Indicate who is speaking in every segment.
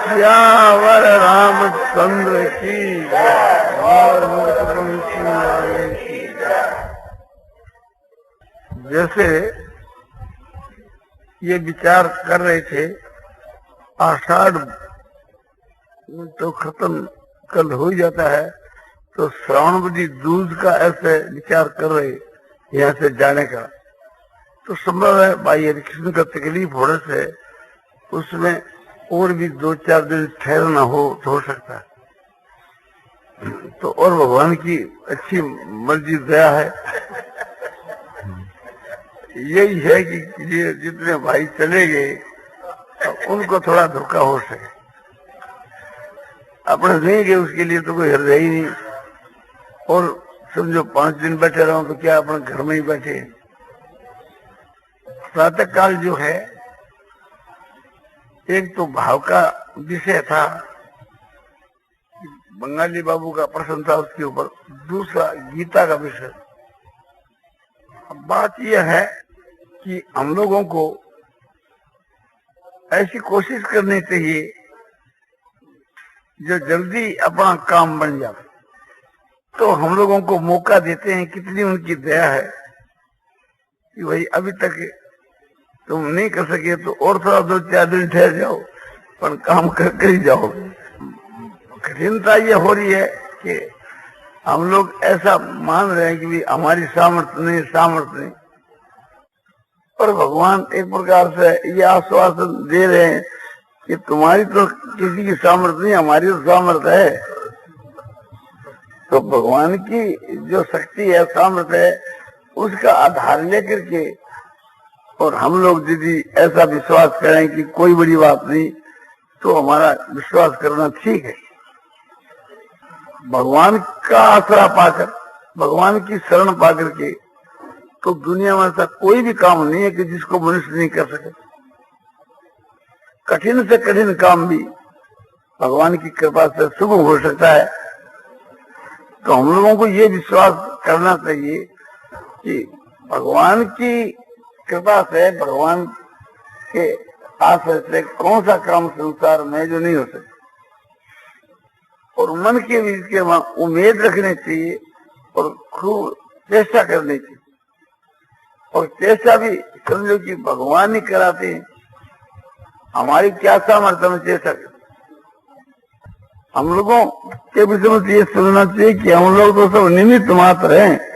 Speaker 1: सियावर रामचंद्र की और मुकुंद वाले की। जैसे ये विचार कर रहे थे, आषाढ़ तो खत्म कल हो ही जाता है, तो श्रावणवती दूज का ऐसे विचार कर रहे यहाँ से जाने का, तो संभव है भाई हरि कृष्ण का तकलीफ होने से उसमें और भी 2-4 दिन ठहरना हो सकता है। तो और भगवान की अच्छी मर्जी दया है, यही है कि ये जितने भाई चले गए उनको थोड़ा धोखा हो सके। अपने नहीं गए उसके लिए तो कोई हृदय ही नहीं, और समझो 5 दिन बैठे रहो तो क्या अपने घर में ही बैठे। प्रातः काल जो है एक तो भाव का विषय था, बंगाली बाबू का प्रश्न था उसके ऊपर, दूसरा गीता का विषय। अब बात यह है कि हम लोगों को ऐसी कोशिश करनी चाहिए जो जल्दी अपना काम बन जाए। तो हम लोगों को मौका देते हैं, कितनी उनकी दया है कि भाई अभी तक तुम नहीं कर सके तो और थोड़ा 2-4 दिन ठहर जाओ, पर काम कर ही जाओ। कठिनता ये हो रही है कि हम लोग ऐसा मान रहे हैं कि भी हमारी सामर्थ्य नहीं, और भगवान एक प्रकार से ये आश्वासन दे रहे हैं कि तुम्हारी तो किसी की सामर्थ्य नहीं, हमारी तो सामर्थ्य है। तो भगवान की जो शक्ति है, सामर्थ्य है, उसका आधार लेकर के और हम लोग यदि ऐसा विश्वास करें कि कोई बड़ी बात नहीं, तो हमारा विश्वास करना ठीक है। भगवान का आसरा पाकर, भगवान की शरण पाकर के, तो दुनिया में ऐसा कोई भी काम नहीं है कि जिसको मनुष्य नहीं कर सके। कठिन से कठिन काम भी भगवान की कृपा से शुभ हो सकता है। तो हम लोगों को ये विश्वास करना चाहिए कि भगवान की कृपा से, भगवान के आश्रय से कौन सा काम संसार में जो नहीं हो सकता। और मन के बीच के वहां उम्मीद रखनी चाहिए और खूब चेष्टा करनी चाहिए। और चेष्टा भी समझो कि भगवान ही कराते हैं, हमारी क्या सामर्थ्य में चेष्टा कर। हम लोगों के विषय में ये सोचना चाहिए कि हम लोग तो सब निमित्त मात्र हैं।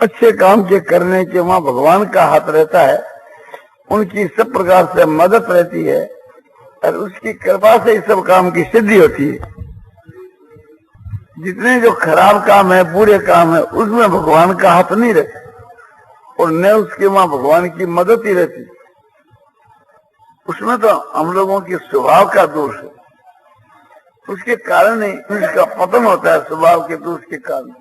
Speaker 1: अच्छे काम के करने के वहां भगवान का हाथ रहता है, उनकी सब प्रकार से मदद रहती है, और उसकी कृपा से इस सब काम की सिद्धि होती है। जितने जो खराब काम है, बुरे काम है, उसमें भगवान का हाथ नहीं रहता, और न उसके वहां भगवान की मदद ही रहती। उसमें तो हम लोगों के स्वभाव का दोष है, उसके कारण ही उसका पतन होता है, स्वभाव के दोष के कारण।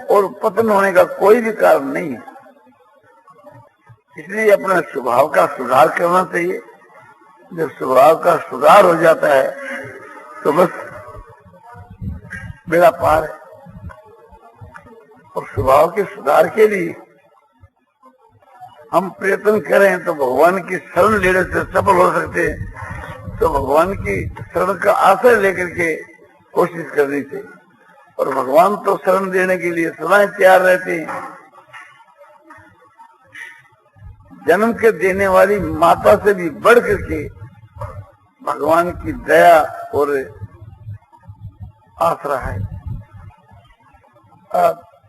Speaker 1: और पतन होने का कोई भी कारण नहीं है। इसलिए अपने स्वभाव का सुधार करना चाहिए। जब स्वभाव का सुधार हो जाता है तो बस बेड़ा पार है। और स्वभाव के सुधार के लिए हम प्रयत्न करें तो भगवान की शरण लेने से सफल हो सकते हैं। तो भगवान की शरण का आश्रय लेकर के कोशिश करनी चाहिए। और भगवान तो शरण देने के लिए सदा तैयार रहते हैं। जन्म के देने वाली माता से भी बढ़ करके भगवान की दया और आसरा है।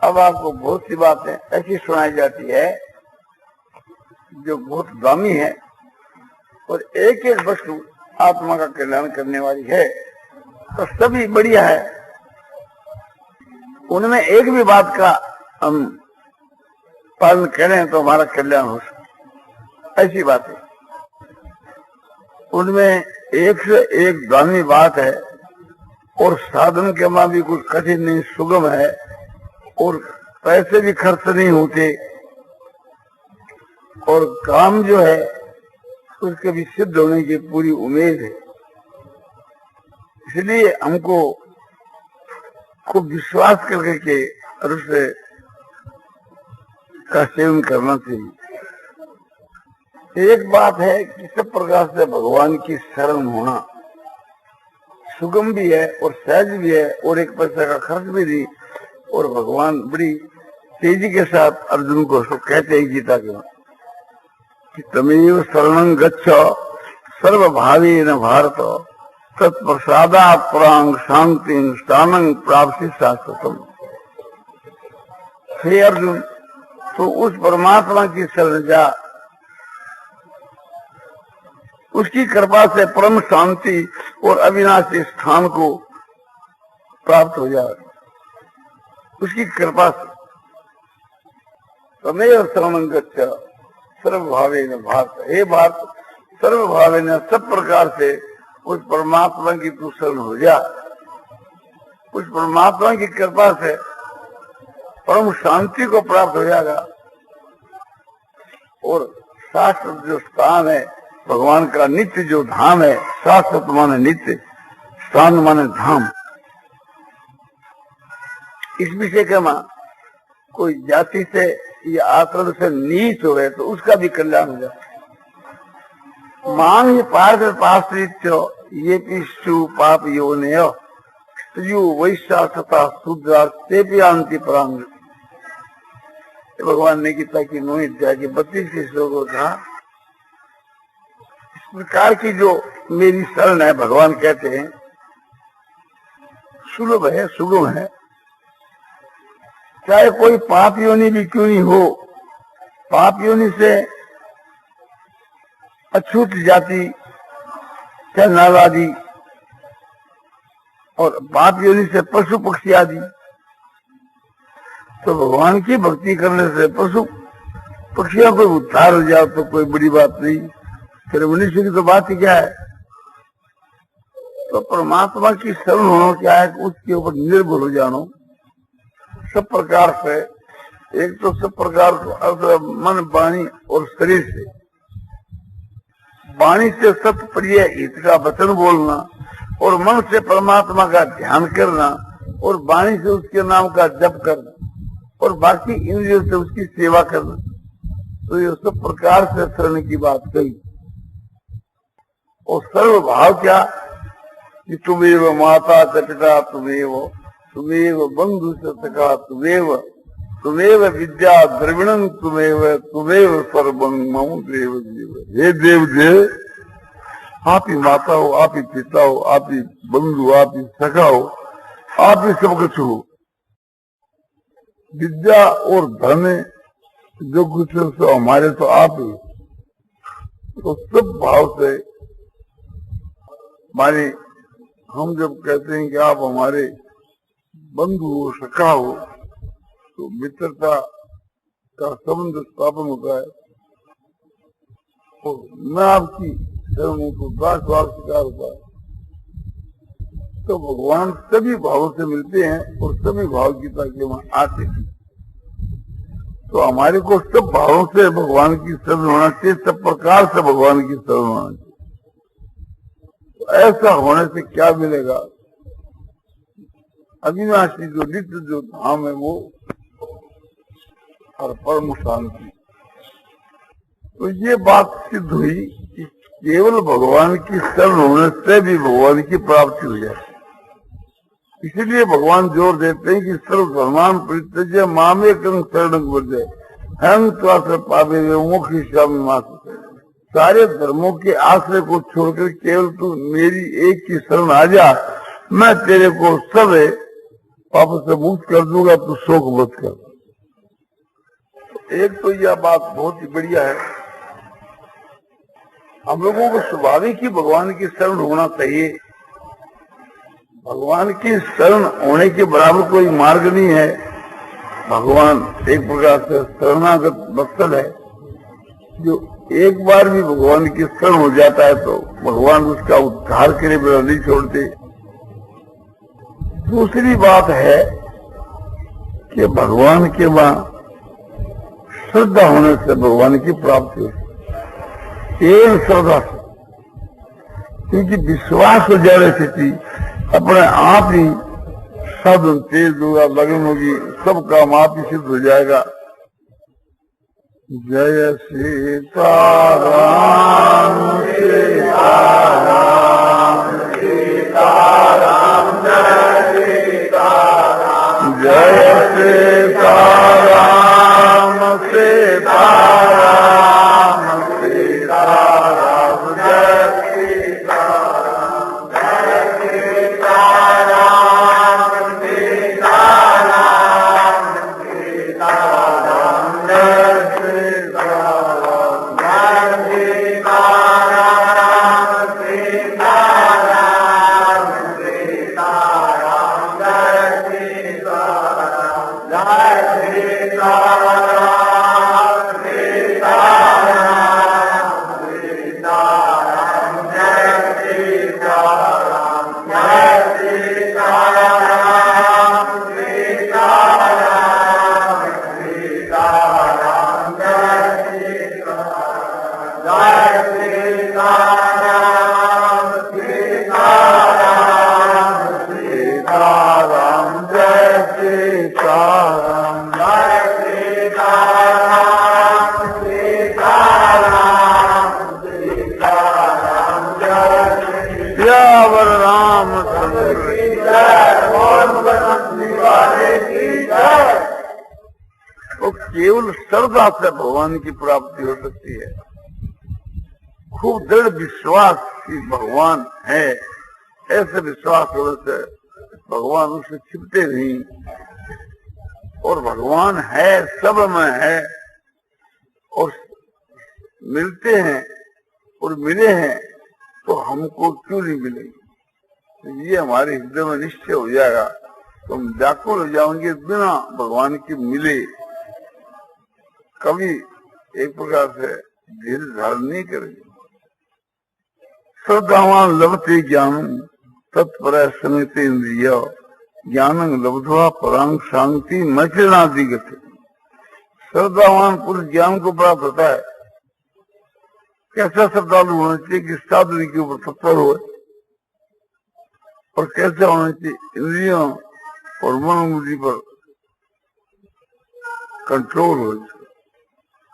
Speaker 1: अब आपको बहुत सी बातें ऐसी सुनाई जाती है जो बहुत दामी है, और एक एक वस्तु आत्मा का कल्याण करने वाली है, तो सभी बढ़िया है। उनमें एक भी बात का हम पालन करें तो हमारा कल्याण हो सकता, ऐसी बात है। उनमें एक से एक दामी बात है, और साधन के मां भी कुछ कठिन नहीं, सुगम है, और पैसे भी खर्च नहीं होते, और काम जो है उसके भी सिद्ध होने की पूरी उम्मीद है। इसलिए हमको खूब विश्वास करके और उससे का सेवन करना चाहिए। एक बात है कि सब प्रकार से भगवान की शरण होना सुगम भी है और सहज भी है और एक पैसा का खर्च भी नहीं। और भगवान बड़ी तेजी के साथ अर्जुन को कहते हैं गीता के कि तमेव शरणं गच्छ सर्वभावेन भारत तत्प्रसादात् परां शांतिं स्थानं प्राप्ति शाश्वतम्। हे अर्जुन, तो उस परमात्मा की शरण जा, उसकी कृपा से परम शांति और अविनाशी स्थान को प्राप्त हो जाए, उसकी कृपा से। तमेव शरणं गच्छ सर्वभावेन भारत, हे भारत, सर्वभावेन सब प्रकार से उस परमात्मा की तू शरण हो जा। उस परमात्मा की कृपा से परम शांति को प्राप्त हो जाएगा। और शाश्वत जो स्थान है भगवान का, नित्य जो धाम है, शाश्वत माने नित्य, स्थान माने धाम। इस विषय के मां कोई जाति से या आचरण से नीच हो गए तो उसका भी कल्याण हो जाए। मांग पार्थ पाश्रित्य ये पिशु पाप योने स्त्रियो वैश्या तथा शूद्रा से भी आंति प्रांग। भगवान ने गीता की 9 अध्याय के 32 श्लोक को कहा, इस प्रकार की जो मेरी शरण है, भगवान कहते हैं सुलभ है, सुगम है। चाहे कोई पाप योनि भी क्यों नहीं हो, पाप योनि से अछूत जाति, चाहे नाल आदि, और पाप योनि से पशु पक्षी आदि, तो भगवान की भक्ति करने से पशु पक्षियों को उद्धार हो जाए तो कोई बड़ी बात नहीं। फिर मनुष्य की तो बात ही क्या है। तो परमात्मा की शरण होना क्या है, उसके ऊपर निर्भर हो जानो सब प्रकार से। एक तो सब प्रकार मन, वाणी और शरीर से। वाणी से सत्य प्रिय हित का वचन बोलना, और मन से परमात्मा का ध्यान करना, और वाणी से उसके नाम का जप करना, और बाकी इंद्रियों से उसकी सेवा करना। तो ये सब प्रकार से शरण की बात कही। और सर्व भाव क्या कि तुमेव माता च पिता तुमेव बंधु सखा तुमेव विद्या द्रविणं तुमेव सर्वं मम देव देव। हे देव देव, आप ही माता हो, आप ही पिता हो, आप ही बंधु, आप ही सखा हो, आप ही सब कुछ हो। विद्या और धन जो कुछ है सो हमारे तो आप ही। तो सब भाव से माने हम जब कहते हैं कि आप हमारे बंधु हो, सखा हो, तो मित्रता का संबंध स्थापन होता है। और मैं आपकी शरण हूं तो दास भाव स्वीकार होता है। तो भगवान सभी भावों से मिलते हैं और सभी भाव गीता के वहां आते हैं। तो हमारे को सब भावों से भगवान की शरण होना चाहिए, सब प्रकार से भगवान की शरण होना चाहिए। तो ऐसा होने से क्या मिलेगा, अविनाशी जो नित्य जो धाम है वो और परम शांति। तो ये बात सिद्ध हुई कि केवल भगवान की शरण होने से भी भगवान की प्राप्ति हो जाए। इसलिए भगवान जोर देते हैं कि सर्व धर्मान परित्यज्य मामेकं शरणं व्रज हम त्वां पावे मोक्षयिष्यामि मा शुचः। सारे धर्मों के आश्रय को छोड़कर केवल तू मेरी एक की शरण आ जा, मैं तेरे को सब पाप से मुक्त कर दूंगा, तू शोक मत कर। एक तो यह बात बहुत ही बढ़िया है। हम लोगों को स्वाभाविक ही भगवान की शरण होना चाहिए। भगवान की शरण होने के बराबर कोई मार्ग नहीं है। भगवान एक प्रकार से शरणागत वत्सल है, जो एक बार भी भगवान की शरण हो जाता है तो भगवान उसका उद्धार करे बिना नहीं छोड़ते। दूसरी बात है कि भगवान के वहां श्रद्धा होने से भगवान की प्राप्ति होती है, श्रद्धा से। क्योंकि विश्वास हो जाने स्थिति अपने आप ही साधन तेज होगा, लगन होगी, सब काम आप ही सिद्ध हो जाएगा। जय सीताराम सीताराम सीताराम जय सीताराम जय सीताराम सीताराम सीताराम जय सीताराम जय सीताराम सीताराम सीताराम जय तो केवल श्रद्धा से भगवान की प्राप्ति हो सकती है। खूब दृढ़ विश्वास कि भगवान है, ऐसे विश्वास होने से भगवान उससे छिपते नहीं, और भगवान है, सब में है, और मिलते हैं और मिले हैं तो हमको क्यों नहीं मिलेंगे। ये हमारे हृदय में निश्चय हो जाएगा तो हम व्याकुल हो जाएंगे, बिना भगवान के मिले कभी एक प्रकार से धीरे धारण नहीं करेंगे। श्रद्धावान लभते ज्ञानम तत्पर समित इंद्रिय ज्ञानं लब्ध्वा परांग शांति मचरणादि गति। श्रद्धावान पुरुष ज्ञान को प्राप्त होता है। कैसा श्रद्धालु होना चाहिए कि साधन के ऊपर तत्पर हो, और कैसे होना चाहिए इंद्रियों और मनोबुद्धि पर कंट्रोल हो।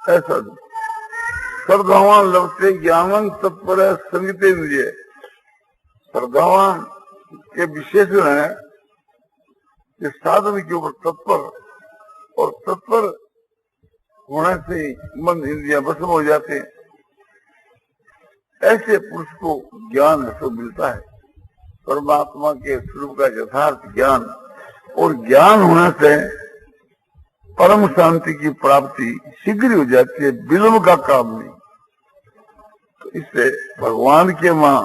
Speaker 1: ऐसा श्रद्धावान लभते ज्ञानं तत्पर संगीत इंद्रिय। श्रद्धावान के विशेषण है कि साधन के ऊपर तत्पर, और तत्पर होने से मन इंद्रिया भस्म हो जाते हैं। ऐसे पुरुष को ज्ञान तो मिलता है, परमात्मा के स्वरूप का यथार्थ ज्ञान, और ज्ञान होने से परम शांति की प्राप्ति शीघ्र हो जाती है, विलंब का काम नहीं। तो इससे भगवान के वहां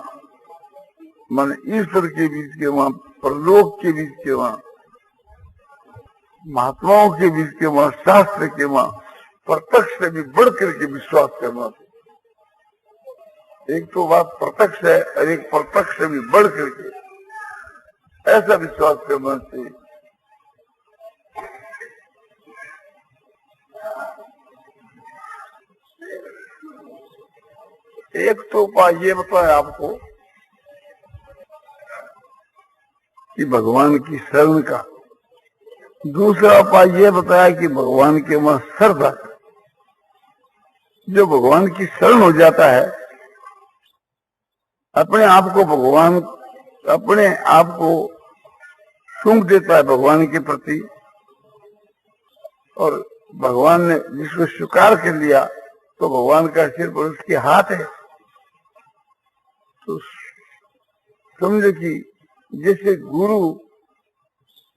Speaker 1: मन ईश्वर के बीच के वहां, परलोक के बीच के वहां, महात्माओं के बीच के वहां, शास्त्र के वहां प्रत्यक्ष से भी बढ़ करके विश्वास करना चाहिए। एक तो बात प्रत्यक्ष है और एक प्रत्यक्ष से भी बढ़ करके ऐसा विश्वास करना चाहिए। एक तो उपाय ये बताया आपको कि भगवान की शरण का, दूसरा उपाय ये बताया कि भगवान के वहां श्रद्धा। जो भगवान की शरण हो जाता है, अपने आप को भगवान, अपने आप को सूंघ देता है भगवान के प्रति, और भगवान ने जिसको स्वीकार कर लिया तो भगवान का सिर पर उसके हाथ है। तो समझो कि जैसे गुरु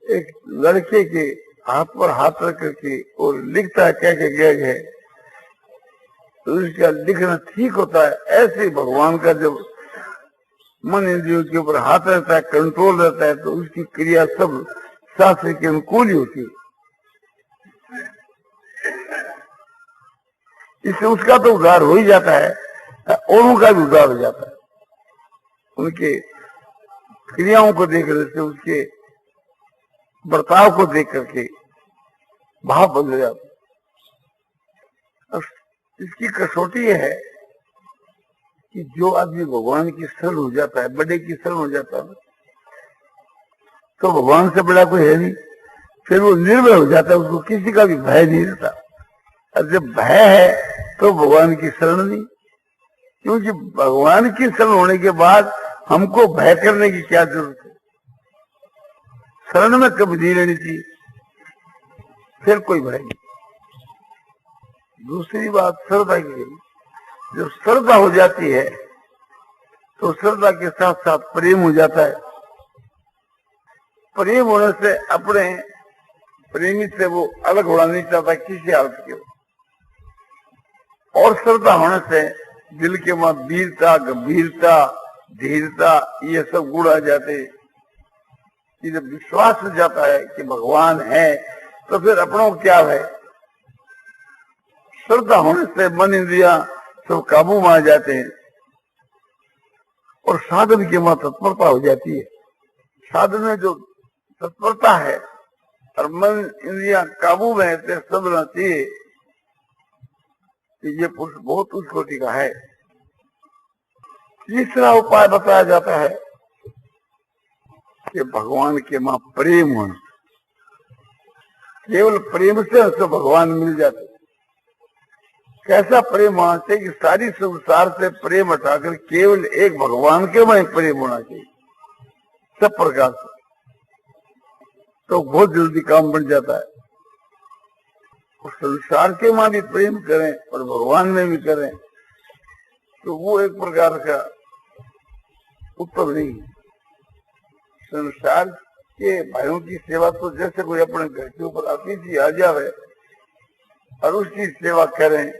Speaker 1: एक लड़के के हाथ पर हाथ रख करके और लिखता है क्या क्या गया है, तो उसका लिखना ठीक होता है। ऐसे भगवान का जब मन इंद्रियों के ऊपर हाथ रहता है, कंट्रोल रहता है, तो उसकी क्रिया सब शास्त्र के अनुकूल ही होती है। इससे उसका तो उद्धार हो ही जाता है, औरों का भी उद्धार हो जाता है। उनके क्रियाओं को देख रहे से, उसके बर्ताव को देख करके भाव बदल जाता है। इसकी कसौटी यह है कि जो आदमी भगवान की शरण हो जाता है, बड़े की शरण हो जाता है, तो भगवान से बड़ा कोई है नहीं, फिर वो निर्भय हो जाता है, उसको किसी का भी भय नहीं रहता। और जब भय है तो भगवान की शरण नहीं, क्योंकि भगवान की शरण होने के बाद हमको भय करने की क्या जरूरत है। शरण में कभी नहीं लेनी चाहिए, फिर कोई भय नहीं। दूसरी बात श्रद्धा की, जब श्रद्धा हो जाती है तो श्रद्धा के साथ साथ प्रेम हो जाता है। प्रेम होने से अपने प्रेमी से वो अलग होना नहीं चाहता किसी हालत के, और श्रद्धा होने से दिल के में वीरता, गंभीरता, धीरता, ये सब गुण आ जाते। जब विश्वास हो जाता है कि भगवान है तो फिर अपनों क्या है। श्रद्धा होने से मन इंद्रिया सब काबू में आ जाते हैं और साधन के में तत्परता हो जाती है। साधन में जो तत्परता है और मन इंद्रिया काबू में है, समझना चाहिए कि ये पुरुष बहुत उच्च कोटि का है। तीसरा उपाय बताया जाता है कि भगवान के मां प्रेम होना, केवल प्रेम से उसको भगवान मिल जाते। कैसा प्रेम होना चाहिए कि सारी संसार से प्रेम हटाकर केवल एक भगवान के में प्रेम होना चाहिए सब प्रकार से, तो बहुत जल्दी काम बन जाता है। और संसार के मां भी प्रेम करें और भगवान में भी करें तो वो एक प्रकार का उत्तर नहीं। संसार के भाइयों की सेवा तो जैसे कोई अपने घर के ऊपर अतिथि आ जावे और उसकी सेवा करें,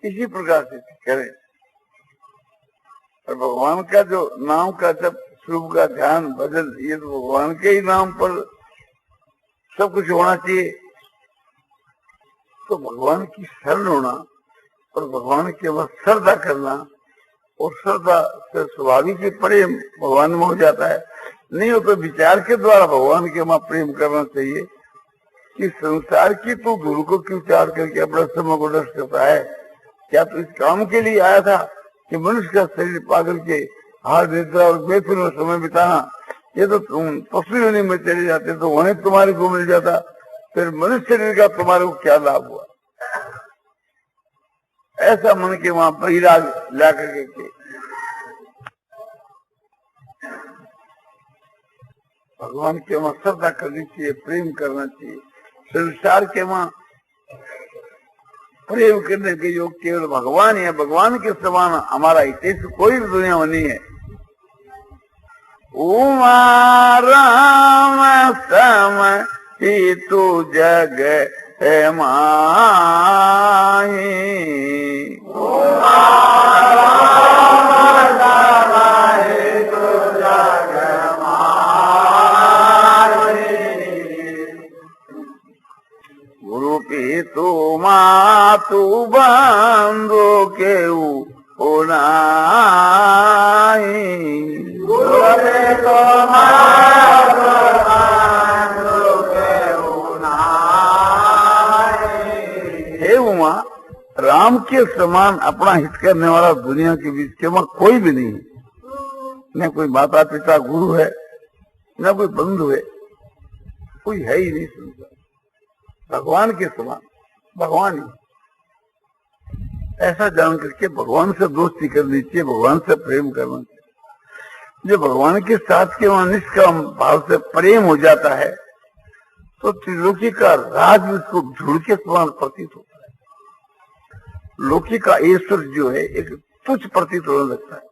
Speaker 1: इसी प्रकार से करें। और भगवान का जो नाम का जब स्वरूप का ध्यान भजन, ये तो भगवान के ही नाम पर सब कुछ होना चाहिए। तो भगवान की शरण होना और भगवान के वह श्रद्धा करना, और श्रद्धा से स्वाभाविक ही प्रेम भगवान में हो जाता है। नहीं हो तो विचार के द्वारा भगवान के वहां प्रेम करना चाहिए कि संसार की तो धूल को क्यों चार करके अपना समय को नष्ट करता है। क्या तो इस काम के लिए आया था कि मनुष्य का शरीर पागल के हार निद्रा और बेफिक्र में समय बिताना। ये तो तुम पशु योनि में चले जाते तो वहीं तुम्हारे को मिल जाता, फिर मनुष्य शरीर का तुम्हारे को क्या लाभ हुआ। ऐसा मन के वहां बहिराग ला करके भगवान के वहां श्रद्धा करनी चाहिए, प्रेम करना चाहिए। संसार के वहां प्रेम करने के योग केवल भगवान है। भगवान के समान हमारा हितेश कोई भी दुनिया में नहीं है। उमा राम सम ही तू जग है माही, गुरु की तू मातु बंदो के होना, हे उमा, राम के समान अपना हित करने वाला दुनिया के बीच के वहां कोई भी नहीं है। न कोई माता पिता गुरु है, न कोई बंधु है, कोई है ही नहीं संसार। भगवान के समान भगवान ही। ऐसा जान करके भगवान से दोस्ती करनी चाहिए, भगवान से प्रेम करना चाहिए। जब भगवान के साथ के वहां निष्काम भाव से प्रेम हो जाता है तो त्रिलोकी का राज उसको धूल के समान प्रतीत होता है। लोकी का ईश्वर जो है एक तुच्छ प्रतीत होने लगता है।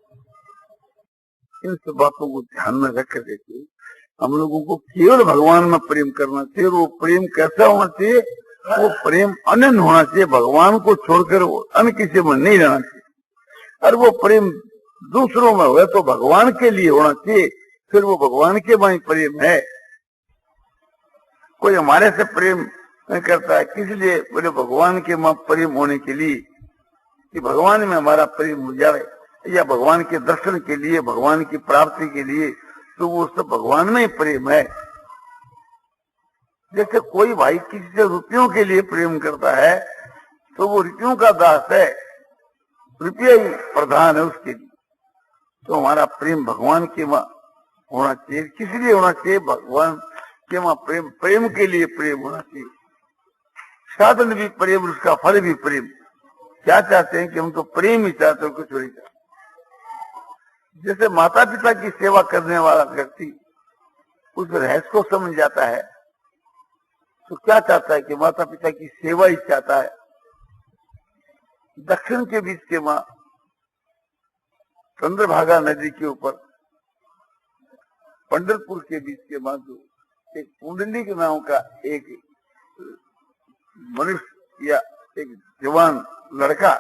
Speaker 1: इन सब बातों को ध्यान में रख करके हम लोगों को केवल भगवान में प्रेम करना चाहिए। वो प्रेम कैसा होना चाहिए? वो प्रेम अनन्य होना चाहिए। भगवान को छोड़कर अन्य किसी में नहीं रहना चाहिए। और वो प्रेम दूसरों में हो तो भगवान के लिए होना चाहिए, फिर वो भगवान के में प्रेम है। कोई हमारे से प्रेम नहीं करता है, किस लिए? बोले भगवान के में प्रेम होने के लिए, कि भगवान में हमारा प्रेम हो जाए, या भगवान के दर्शन के लिए, भगवान की प्राप्ति के लिए, तो वो सब भगवान में ही प्रेम है। जैसे कोई भाई किसी से रुपयों के लिए प्रेम करता है तो वो रुपयों का दास है, रुपया ही प्रधान है उसके लिए। तो हमारा प्रेम भगवान के वहां होना चाहिए। किस लिए होना चाहिए? भगवान के वहां प्रेम, प्रेम के लिए प्रेम होना चाहिए। साधन भी प्रेम, उसका फल भी प्रेम। क्या चाहते हैं कि हम तो प्रेम ही चाहते हैं, कुछ नहीं चाहते। जैसे माता पिता की सेवा करने वाला व्यक्ति उस रहस्य को समझ जाता है, तो क्या चाहता है कि माता पिता की सेवा ही चाहता है। दक्षिण के बीच के मां चंद्रभागा नदी के ऊपर पंढरपुर के बीच के मां जो एक पुंडलिक नाम का एक मनुष्य या एक जवान लड़का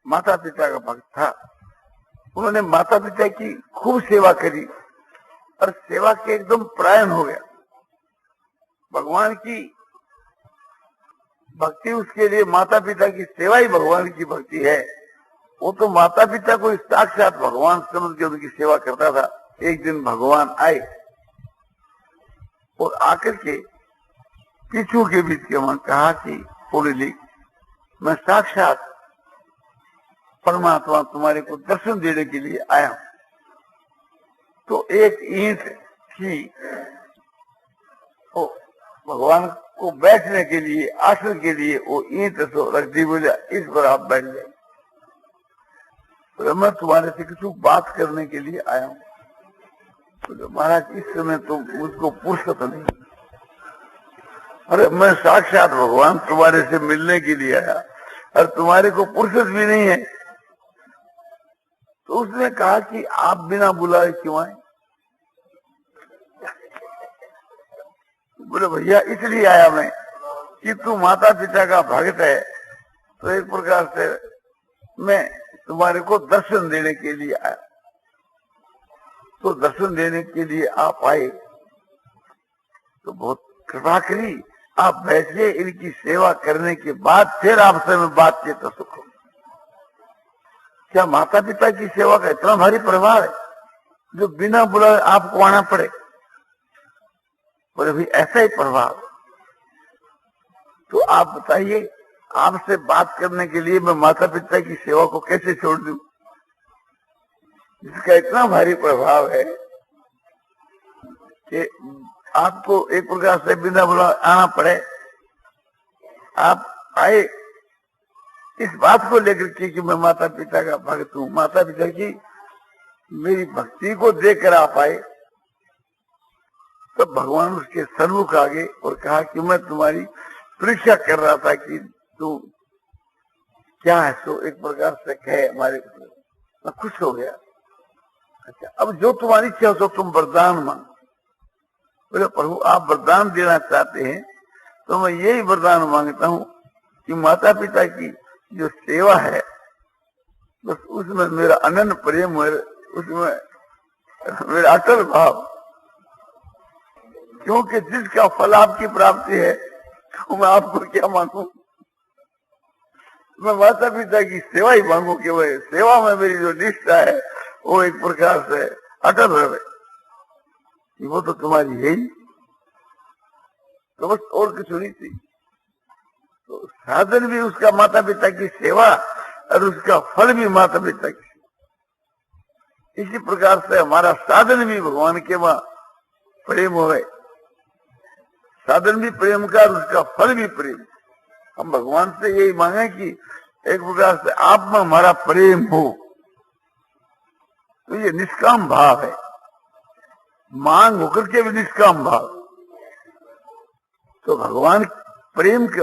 Speaker 1: माता पिता का भक्त था। उन्होंने माता पिता की खूब सेवा करी और सेवा के एकदम परायण हो गया। भगवान की भक्ति उसके लिए, माता पिता की सेवा ही भगवान की भक्ति है। वो तो माता पिता को साक्षात भगवान समझ के उनकी सेवा करता था। एक दिन भगवान आए और आकर के पीछू के बीच के मन कहा कि पुंडलिक, मैं साक्षात परमात्मा तुम्हारे को दर्शन देने के लिए आया हूं। तो एक ईंट थी, तो भगवान को बैठने के लिए, आसन के लिए वो ईंट तो रख दी। बोले इस पर आप बैठ जाए। तो मैं तुम्हारे से कुछ बात करने के लिए आया हूँ। तो महाराज, इस समय तो मुझको फुर्सत नहीं। अरे मैं साक्षात भगवान तुम्हारे से मिलने के लिए आया और तुम्हारे को फुर्सत भी नहीं है। तो उसने कहा कि आप बिना बुलाए क्यों आए? बोले भैया इसलिए आया मैं कि तू माता पिता का भक्त है, तो एक प्रकार से मैं तुम्हारे को दर्शन देने के लिए आया। तो दर्शन देने के लिए आप आए तो बहुत कृपा करी, आप बैठिए। इनकी सेवा करने के बाद फिर आपसे मैं बातचीत कर सकूं। क्या माता पिता की सेवा का इतना भारी प्रभाव है जो बिना बुलाए आपको आना पड़े? बोले भाई ऐसा ही प्रभाव। तो आप बताइए, आपसे बात करने के लिए मैं माता पिता की सेवा को कैसे छोड़ दूं, जिसका इतना भारी प्रभाव है कि आपको एक प्रकार से बिना बुलाए आना पड़े। आप आए इस बात को लेकर के कि मैं माता पिता का भक्त हूं, माता पिता की मेरी भक्ति को देखकर आप आए। तो भगवान उसके सन्मुख आ गए और कहा कि मैं तुम्हारी परीक्षा कर रहा था कि तू क्या है। तो एक प्रकार से कहे हमारे, मैं खुश हो गया। अच्छा, अब जो तुम्हारी इच्छा हो तो तुम वरदान मांग। बोले प्रभु आप वरदान देना चाहते हैं तो मैं यही वरदान मांगता हूं कि माता पिता की जो सेवा है बस उसमें मेरा अनन्य प्रेम है, उसमें मेरा अटल भाव। क्योंकि जिसका फल आपकी प्राप्ति है तो मैं आपको क्या मांगू? मैं माता पिता की सेवा ही मांगू कि वह सेवा में मेरी जो निष्ठा है वो एक प्रकार से अटल रहे। वो तो तुम्हारी है ही, तो बस और कुछ नहीं थी। तो साधन भी उसका माता पिता की सेवा और उसका फल भी माता पिता की। इसी प्रकार से हमारा साधन भी भगवान के वहां प्रेम हो गए। साधन भी प्रेम का और उसका फल भी प्रेम। हम भगवान से यही मांगे कि एक प्रकार से आप में हमारा प्रेम हो। तो ये निष्काम भाव है, मांग होकर के भी निष्काम भाव। तो भगवान प्रेम के